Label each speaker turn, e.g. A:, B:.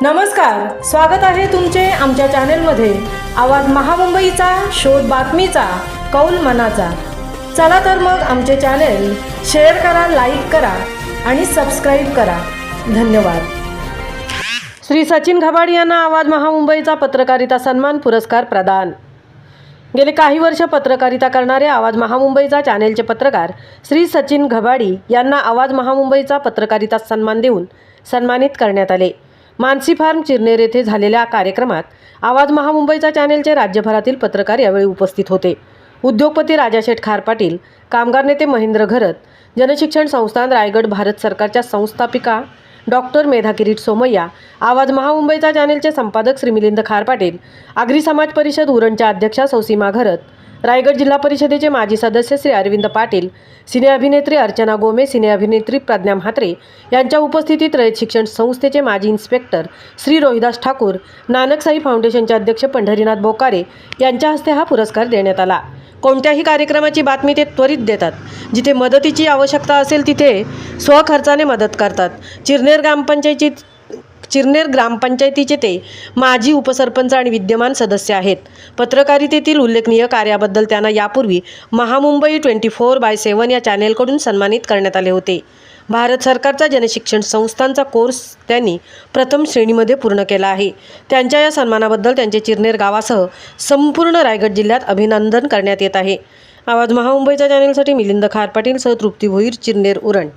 A: नमस्कार, स्वागत आहे तुमचे आमच्या चॅनेलमध्ये। आवाज महामुंबईचा, शोध बातमीचा, कौल मनाचा। चला तर मग आमचे चॅनेल शेअर करा, लाईक करा आणि सबस्क्राईब करा। धन्यवाद। श्री सचिन घबाडी यांना आवाज महामुंबईचा पत्रकारिता सन्मान पुरस्कार प्रदान। गेले काही वर्ष पत्रकारिता करणारे आवाज महामुंबईचा चॅनेलचे पत्रकार श्री सचिन घबाडी यांना आवाज महामुंबईचा पत्रकारिता सन्मान देऊन सन्मानित करण्यात आले। मानसी फार्म चिरनेर येथे झालेल्या कार्यक्रमात आवाज महामुंबईचा चॅनेलचे राज्यभरातील पत्रकार यावेळी उपस्थित होते। उद्योगपती राजाशेठ खार पाटील, कामगार नेते महेंद्र घरत, जनशिक्षण संस्थान रायगड भारत सरकारच्या संस्थापिका डॉक्टर मेधा किरीट सोमय्या, आवाज महामुंबईचा चॅनेलचे संपादक श्री मिलिंद खार पाटील, आगरी समाज परिषद उरणच्या अध्यक्षा सौसीमा घरत, रायगड जिल्हा परिषदेचे माजी सदस्य श्री अरविंद पाटील, सिने अभिनेत्री अर्चना गोमे, सिने अभिनेत्री प्रज्ञा म्हात्रे यांच्या उपस्थितीत रयत शिक्षण संस्थेचे माजी इन्स्पेक्टर श्री रोहिदास ठाकूर, नानकसाई फाउंडेशनचे अध्यक्ष पंढरीनाथ बोकारे यांच्या हस्ते हा पुरस्कार देण्यात आला। कोणत्याही कार्यक्रमाची बातमी ते त्वरित देतात। जिथे मदतीची आवश्यकता असेल तिथे स्वखर्चाने मदत करतात। चिरनेर ग्रामपंचायतीचे ते माजी उपसरपंच आणि विद्यमान सदस्य आहेत। पत्रकारितेतील उल्लेखनीय कार्याबद्दल त्यांना यापूर्वी महामुंबई 24/7 या चॅनेलकडून सन्मानित करण्यात आले होते। भारत सरकारचा जनशिक्षण संस्थांचा कोर्स त्यांनी प्रथम श्रेणीमध्ये पूर्ण केला आहे। त्यांच्या या सन्मानाबद्दल त्यांचे चिरनेर गावासह संपूर्ण रायगड जिल्ह्यात अभिनंदन करण्यात येत आहे। आवाज महामुंबईच्या चॅनेलसाठी मिलिंद खार पाटील सह तृप्ती भोईर, चिरनेर, उरण।